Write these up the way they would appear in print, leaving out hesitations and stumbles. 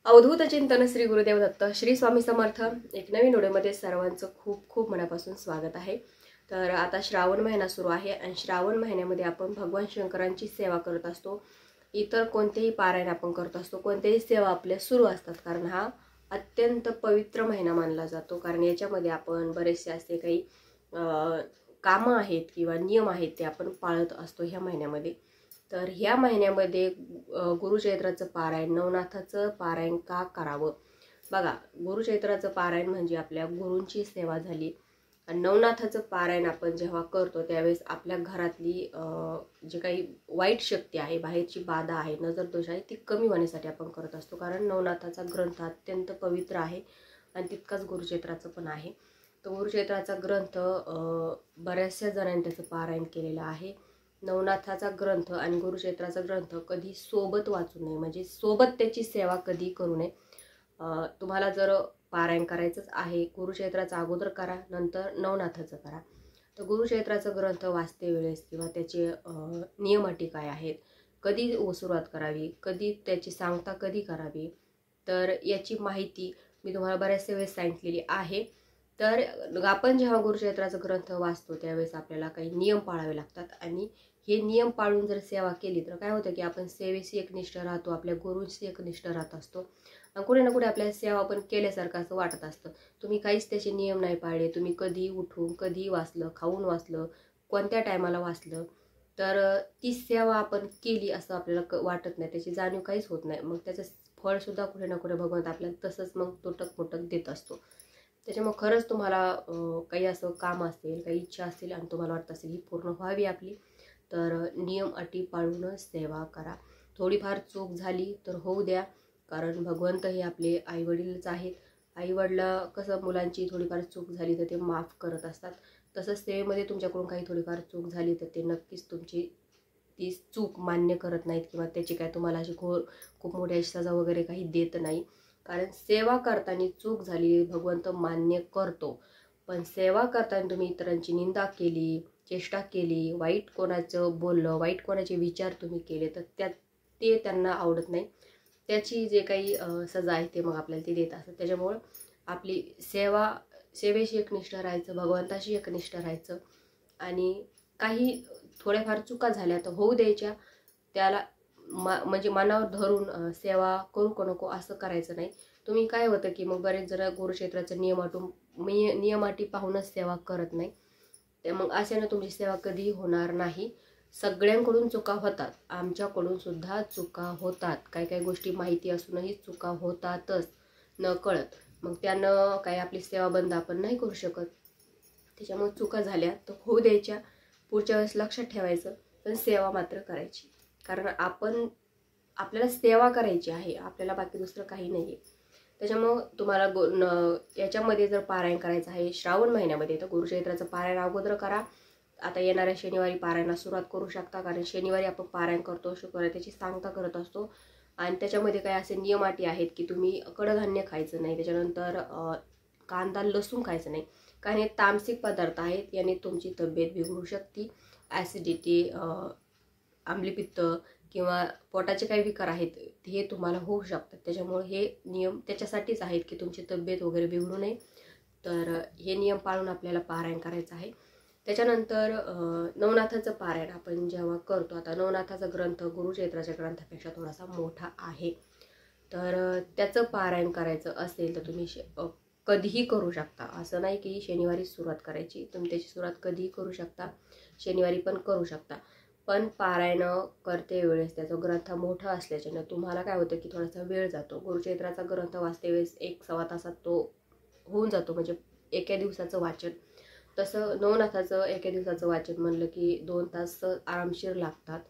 अवधूत चिंतन श्री गुरुदेव दत्त श्री स्वामी समर्थ। एक नवीन व्हिडिओमध्ये सर्वांचं खूप खूप मनापासून स्वागत आहे। तर आता श्रावण महिना सुरू आहे आणि श्रावण महिन्यामध्ये आपण भगवान शंकरांची सेवा करत असतो। इतर कोणतेही पारायण आपण करत असतो, कोणतेही सेवा आपल्या सुरू असतात, कारण हा अत्यंत पवित्र महिना मानला जातो। कारण याच्यामध्ये आपण बरेचसे असे काही कामं आहेत किंवा नियम आहेत ते आपण पाळत असतो ह्या महिन्यामध्ये। तर ह्या महिन्यामध्ये गुरुचैत्राचं पारायण, नवनाथाचं पारायण का करावं? बघा, गुरुचैत्राचं पारायण म्हणजे आपल्या गुरूंची सेवा झाली आणि नवनाथाचं पारायण आपण जेव्हा करतो त्यावेळेस आपल्या घरातली जे काही वाईट शक्ती आहे, बाहेरची बाधा आहे, नजरदोष आहे, ती कमी होण्यासाठी आपण करत असतो। कारण नवनाथाचा ग्रंथ अत्यंत पवित्र आहे आणि तितकाच गुरुचैत्राचं पण आहे। तो गुरुचैत्राचा ग्रंथ बऱ्याचशा जणांनी त्याचं पारायण केलेलं आहे। नवनाथाचा ग्रंथ आणि गुरुचैत्राचा ग्रंथ कधी सोबत वाचू नये, म्हणजे सोबत त्याची सेवा कधी करू नये। तुम्हाला जर पारायण करायचंच आहे, गुरुचैत्राचा अगोदर करा, नंतर नवनाथाचं करा। तर गुरुचैत्राचा ग्रंथ वाचते वेळेस किंवा त्याचे नियम अटी काय आहेत, कधी सुरुवात करावी, कधी त्याची सांगता कधी करावी, तर याची माहिती मी तुम्हाला बऱ्याचशा वेळेस सांगितलेली आहे। तर आपण जेव्हा गुरुचैत्राचा ग्रंथ वाचतो त्यावेळेस आपल्याला काही नियम पाळावे लागतात आणि हे नियम पाळून जर सेवा केली तर काय होतं की आपण सेवेशी एकनिष्ठ राहतो, आपल्या गुरूंशी एकनिष्ठ राहत असतो आणि कुठे ना कुठे आपल्या सेवा आपण केल्यासारखं असं वाटत असतं। तुम्ही काहीच त्याचे नियम नाही पाळले, तुम्ही कधी उठून कधी वाचलं, खाऊन वाचलं, कोणत्या टायमाला वाचलं, तर ती सेवा आपण केली असं आपल्याला वाटत नाही, त्याची जाणीव काहीच होत नाही। मग त्याचं फळसुद्धा कुठे ना कुठे भगवंत आपल्याला तसंच मग तुटक देत असतो। त्याच्यामुळे खरंच तुम्हाला काही असं काम असेल, काही इच्छा असेल आणि तुम्हाला वाटत असेल ही पूर्ण व्हावी आपली, तर नियम अटी पाळूनच सेवा करा। थोडीफार चूक झाली तर होऊ द्या, कारण भगवंत हे आपले आईवडीलच आहेत। आईवडिला कसं मुलांची थोडीफार चूक झाली तर ते माफ करत असतात, तसंच सेवेमध्ये तुमच्याकडून काही थोडीफार चूक झाली तर ते नक्कीच तुमची ती चूक मान्य करत नाहीत किंवा त्याची काय तुम्हाला अशी खूप मोठी सजा वगैरे काही देत नाही। कारण सेवा करताना चूक झाली भगवंत मान्य करतो, पण सेवा करताना तुम्ही इतरांची निंदा केली, चेष्टा केली, वाईट कोणाचं बोललं, वाईट कोणाचे विचार तुम्ही केले तर ते त्यांना आवडत नाही। त्याची जे काही सजा आहे ते मग आपल्याला ते देत असतात। त्याच्यामुळं आपली सेवेशी एकनिष्ठ राहायचं, भगवंताशी एकनिष्ठ राहायचं आणि काही थोड्याफार चुका झाल्या तर होऊ द्यायच्या, त्याला म्हणजे मनावर धरून सेवा करू का नको असं करायचं नाही। तुम्ही काय होतं की मग बरेच जण गुरुक्षेत्राचं नियम अटी पाहूनच सेवा करत नाही, ते मग अशाने तुमची सेवा कधी होणार नाही। सगळ्यांकडून चुका होतात, आमच्याकडून सुद्धा चुका होतात, काही गोष्टी माहिती असूनही चुका होतातच न कळत, मग त्यानं काही आपली सेवा बंद आपण नाही करू शकत। त्याच्यामुळे चुका झाल्या तर होऊ द्यायच्या, पुढच्या वेळेस लक्षात ठेवायचं, पण सेवा मात्र करायची। कारण आपल्याला सेवा करायची आहे, आपल्याला बाकी दुसरं काही नाही आहे। त्याच्यामुळं तुम्हाला याच्यामध्ये जर पारायण करायचं आहे श्रावण महिन्यामध्ये तर गुरुचैत्राचं पारायण अगोदर करा। आता येणाऱ्या शनिवारी पारायणास सुरुवात करू शकता, कारण शनिवारी आपण पारायण करतो, शुक्रवारी त्याची सांगता करत असतो आणि त्याच्यामध्ये काही असे नियम अटी आहेत की तुम्ही कडधान्य खायचं नाही, त्याच्यानंतर कांदा लसूण खायचं नाही, कारण हे तामसिक पदार्थ आहेत, याने तुमची तब्येत बिघडू शकते। ॲसिडिटी, आम्लपित्त किंवा पोटाचे काही विकार आहेत हे तुम्हाला होऊ शकतात। त्याच्यामुळे हे नियम त्याच्यासाठीच आहेत की तुमची तब्येत वगैरे बिघडू नये, तर हे नियम पाळून आपल्याला पारायण करायचं आहे। त्याच्यानंतर नवनाथाचं पारायण आपण जेव्हा करतो, आता नवनाथाचा ग्रंथ गुरुचैत्राच्या ग्रंथापेक्षा थोडासा मोठा आहे, तर त्याचं पारायण करायचं असेल तर तुम्ही कधीही करू शकता। असं नाही की शनिवारी सुरुवात करायची, तुम्ही त्याची सुरुवात कधीही करू शकता, शनिवारी पण करू शकता। पण पारायण करते वेळेस त्याचा ग्रंथ मोठा असल्याच्यानं तुम्हाला काय होतं की थोडासा वेळ जातो। गुरुचैत्राचा ग्रंथ वाचते वेळेस 1-1.25 तासात तो होऊन जातो, म्हणजे एका दिवसाचं वाचन। तसं नवनाथाचं एका दिवसाचं वाचन म्हणलं की 2 तास आरामशीर लागतात,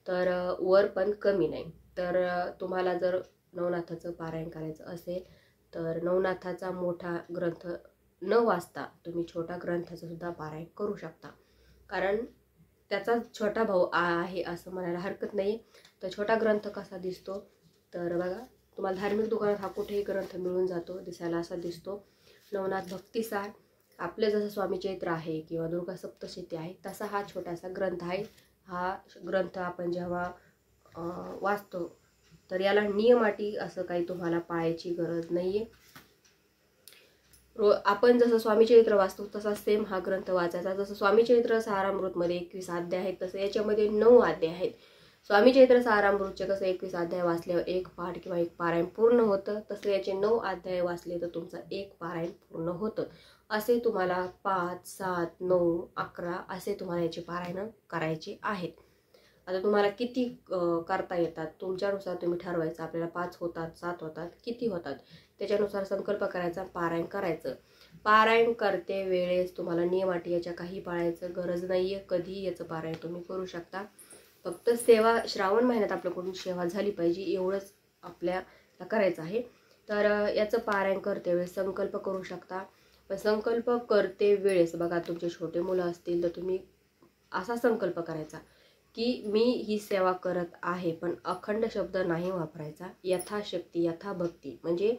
तर वर पण कमी नाही। तर तुम्हाला जर नवनाथाचं पारायण करायचं असेल तर नवनाथाचा मोठा ग्रंथ न वाचता तुम्ही छोटा ग्रंथाचं सुद्धा पारायण करू शकता, कारण त्याचा छोटा भाऊ आहे असं म्हणायला हरकत नाही। तर छोटा ग्रंथ कसा दिसतो तर बघा, तुम्हाला धार्मिक दुकानात हा कुठेही ग्रंथ मिळून जातो, दिसायला असा दिसतो। नवनाथ भक्तिसार, आपलं जसं स्वामी चैत्र आहे किंवा दुर्गा सप्तशती आहे तसा हा छोटासा ग्रंथ आहे। हा ग्रंथ आपण जेव्हा वाचतो तर याला नियमाटी असं काही तुम्हाला पाळायची गरज नाहीये. आपण जसं स्वामी चरित्र वाचतो तसा सेम हा ग्रंथ वाचायचा. जसं स्वामी चरित्र सारामृतमध्ये 21 अध्याय आहेत तसं याच्यामध्ये 9 अध्याय आहेत. स्वामी चरित्र सारामृतचे कसं 21 अध्याय वाचल्यावर एक पाठ किंवा एक पारायण पूर्ण होतं, तसं याचे 9 अध्याय वाचले तर तुमचं एक पारायण पूर्ण होतं. असे तुम्हाला 5, 7, 9, 11 असे तुम्हाला याचे पारायण करायचे आहेत. आता तुम्हाला किती करता येतात तुमच्यानुसार तुम्ही ठरवायचं. आपल्याला 5 होतात, 7 होतात, किती होतात त्याच्यानुसार संकल्प करायचा, पारायण करायचं. पारायण करते वेळेस तुम्हाला नियमाटी याच्या काही पाळायचं गरज नाहीये. कधी याचं पारायण तुम्ही करू शकता. फक्त सेवा श्रावण महिन्यात आपल्याकडून सेवा झाली पाहिजे एवढंच आपल्याला करायचं आहे. तर याचं पारायण करते वेळेस संकल्प करू शकता. पण संकल्प करते वेळेस बघा, तुमचे छोटे मुलं असतील तर तुम्ही असा संकल्प करायचा की मी ही सेवा करत आहे, पण अखंड शब्द नाही वापरायचा. यथाशक्ती यथाभक्ती, म्हणजे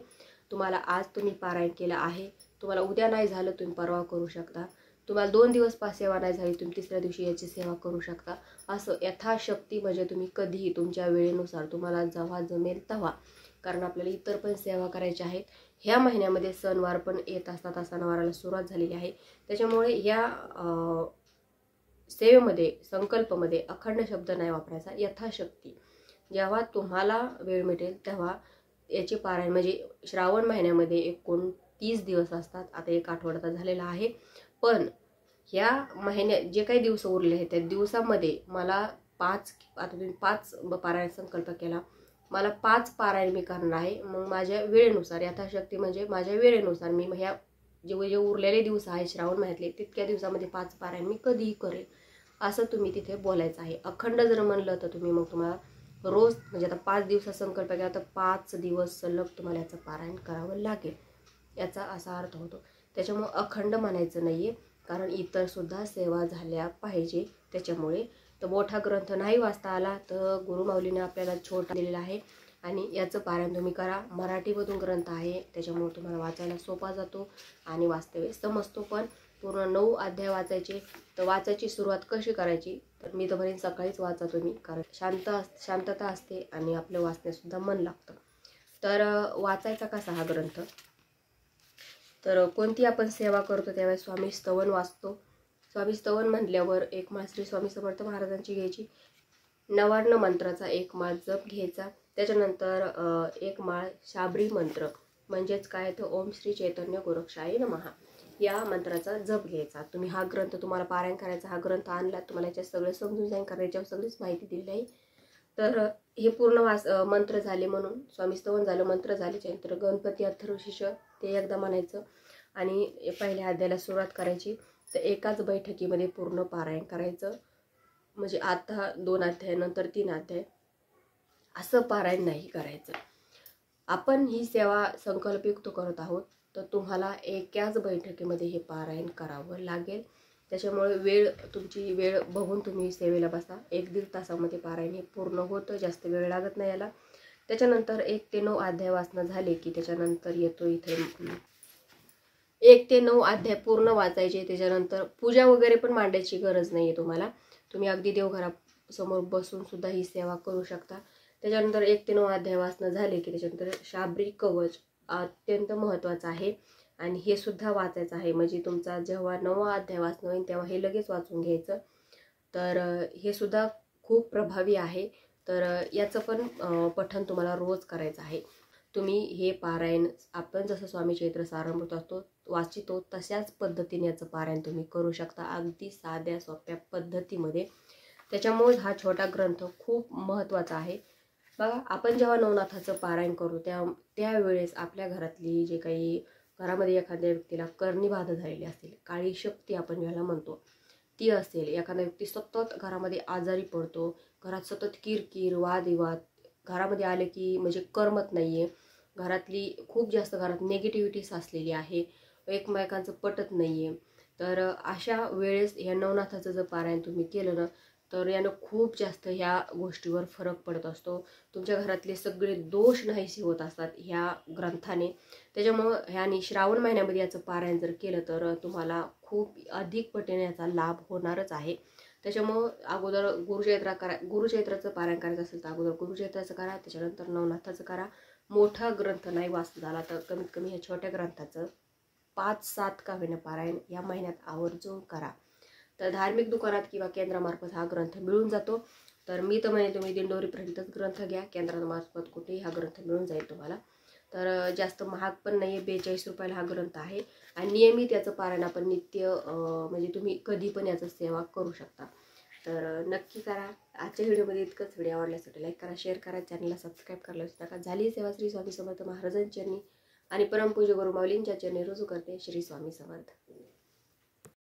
तुम्हाला आज तुम्ही पारायण केलं आहे, तुम्हाला उद्या नाही झालं तुम्ही परवा करू शकता, तुम्हाला 2 दिवस सेवा नाही झाली तुम्ही तिसऱ्या दिवशी याची सेवा करू शकता. असं यथाशक्ती म्हणजे तुम्ही कधीही तुमच्या वेळेनुसार तुम्हाला जेव्हा जमेल तेव्हा. कारण आपल्याला इतर पण सेवा करायच्या आहेत. ह्या महिन्यामध्ये सणवार पण येत असतात, सणवाराला सुरुवात झालेली आहे. त्याच्यामुळे ह्या सेवेमध्ये संकल्पमध्ये अखंड शब्द नाही वापरायचा. यथाशक्ती जेव्हा तुम्हाला वेळ मिळेल तेव्हा याचे पारायण, म्हणजे श्रावण महिन्यामध्ये एकूण 30 दिवस असतात. आता एक आठवडा झालेला आहे, पण ह्या महिन्यात जे काही दिवस उरले आहेत त्या दिवसामध्ये मला 5, आता तुम्ही 5 पारायण संकल्प केला, मला 5 पारायण मी करणार आहे. मग माझ्या वेळेनुसार यथाशक्ती म्हणजे माझ्या वेळेनुसार मी ह्या जे उरलेले दिवस आहेत श्रावण महिन्यातले तितक्या दिवसामध्ये 5 पारायण मी कधीही करेल असं तुम्ही तिथे बोलायचं आहे. अखंड जर म्हणलं तर तुम्ही मग तुम्हाला रोज, म्हणजे आता 5 दिवसाचा संकल्प केला तर 5 दिवस सलग तुम्हाला याचं पारायण करावं लागेल, याचा असा अर्थ होतो. त्याच्यामुळे अखंड म्हणायचं नाहीये, कारण इतर सुद्धा सेवा झाल्या पाहिजे. त्याच्यामुळे तर मोठा ग्रंथ नाही वाचता आला तर गुरुमाऊलीने आपल्याला छोटा दिलेला आहे आणि याचं पारायण तुम्ही करा. मराठीमधून ग्रंथ आहे त्याच्यामुळे तुम्हाला वाचायला सोपा जातो आणि वास्तवे समजतो. पण पूर्ण 9 अध्याय वाचायचे. तर वाचायची सुरुवात कशी करायची, तर मी तर म्हणेन सकाळीच वाचा तुम्ही, कारण शांतता असते आणि आपलं वाचण्यासुद्धा मन लागतं. तर वाचायचा कसा हा ग्रंथ, तर कोणती आपण सेवा करतो त्यावेळेस स्वामी स्तवन वाचतो. स्वामी स्तवन म्हटल्यावर एक माळ श्री स्वामी समर्थ महाराजांची घ्यायची, 99 मंत्राचा एक माळ जप घ्यायचा. त्याच्यानंतर एक माळ शाबरी मंत्र, म्हणजेच काय तर ओम श्री चैतन्य गोरक्षाय नमः या मंत्राचा जप घ्यायचा. तुम्ही हा ग्रंथ तुम्हाला पारायण करायचा, हा ग्रंथ आणला तुम्हाला याच्यात सगळं समजून जाईल, कारण याच्यावर सगळीच माहिती दिली आहे. तर हे पूर्ण मंत्र झाले म्हणून स्वामी स्तवन झालं, मंत्र झाले. त्यानंतर गणपती अथर्वशीर्ष ते एकदा म्हणायचं आणि पहिल्या अध्यायाला सुरुवात करायची. तर एकाच बैठकीमध्ये पूर्ण पारायण करायचं, म्हणजे आता 2 अध्याय नंतर 3 अध्याय असं पारायण नाही करायचं. आपण ही सेवा संकल्पयुक्त करत आहोत तर तुम्हाला एकाच बैठकीमध्ये हे पारायण करावं लागेल. त्याच्यामुळे तुमची वेळ बघून तुम्ही सेवेला बसा. 1-1.5 तासामध्ये पारायण हे पूर्ण होतं, जास्त वेळ लागत नाही याला. त्याच्यानंतर 1 ते 9 अध्याय वाचणं झाले की त्याच्यानंतर येतो इथे 1 ते 9 अध्याय पूर्ण वाचायचे. त्याच्यानंतर पूजा वगैरे पण मांडायची गरज नाही आहे तुम्हाला, तुम्ही अगदी देवघरासमोर बसून सुद्धा ही सेवा करू शकता. त्याच्यानंतर 1 ते 9 अध्याय वाचणं झाले की त्याच्यानंतर शाबरी कवच अत्यंत महत्त्वाचं आहे आणि हे सुद्धा वाचायचं आहे. म्हणजे तुमचा जेव्हा 9वा अध्याय वाचणं होईल तेव्हा हे लगेच वाचून घ्यायचं. तर हे सुद्धा खूप प्रभावी आहे. तर याचं पण पठण तुम्हाला रोज करायचं आहे. तुम्ही हे पारायण आपण जसं स्वामी चरित्र सारामृत वाचितो तशाच पद्धतीने याचं पारायण तुम्ही करू शकता, अगदी साध्या सोप्या पद्धतीमध्ये. त्याच्यामुळे हा छोटा ग्रंथ खूप महत्त्वाचा आहे. बघा, आपण जेव्हा नवनाथाचं पारायण करू त्यावेळेस आपल्या घरातली जे काही घरामध्ये एखाद्या व्यक्तीला कर्णिबाधा झालेली असेल, काळी शक्ती आपण ज्याला म्हणतो ती असेल, एखादा व्यक्ती सतत घरामध्ये आजारी पडतो, घरात सतत किरकिर वादविवाद घरामध्ये आले की म्हणजे करमत नाहीये, घरातली खूप जास्त घरात नेगेटिव्हिटी साचलेली आहे, एकमेकांचं पटत नाहीये, तर अशा वेळेस ह्या नवनाथाचं जर पारायण तुम्ही केलं ना तर यानं खूप जास्त ह्या गोष्टीवर फरक पडत असतो. तुमच्या घरातले सगळे दोष नाहीसे होत असतात ह्या ग्रंथाने. त्याच्यामुळं ह्याने श्रावण महिन्यामध्ये याचं पारायण जर केलं तर तुम्हाला खूप अधिक पटीने याचा लाभ होणारच आहे. त्याच्यामुळं अगोदर गुरुचैत्राचं पारायण करायचं असेल तर अगोदर गुरुचैत्राचं करा, त्याच्यानंतर नवनाथाचं करा. मोठा ग्रंथ नाही वाचता झाला तर कमीत कमी ह्या छोट्या ग्रंथाचं 5-7 का होईना पारायण या महिन्यात आवर्जून करा. तर धार्मिक दुकानात किंवा केंद्रामार्फत हा ग्रंथ मिळून जातो. तर मी तर म्हणे तुम्ही दिंडोरीपर्यंतच ग्रंथ घ्या, केंद्रामार्फत कुठेही हा ग्रंथ मिळून जाईल तुम्हाला. तर जास्त महाग पण नाही आहे, 42 रुपयाला हा ग्रंथ आहे. आणि नियमित याचं पारायण आपण नित्य म्हणजे तुम्ही कधी पण याचं सेवा करू शकता. तर नक्की करा. आजच्या व्हिडिओमध्ये इतकंच. व्हिडिओ आवडल्यासाठी लाईक करा, शेअर करा, चॅनलला सबस्क्राईब करायला विसरू नका. झाली सेवा श्री स्वामी समर्थ महाराजांच्या चरणी आणि परमपूज्य गुरु माऊलींच्या चरणी रुजू करते. श्री स्वामी समर्थ.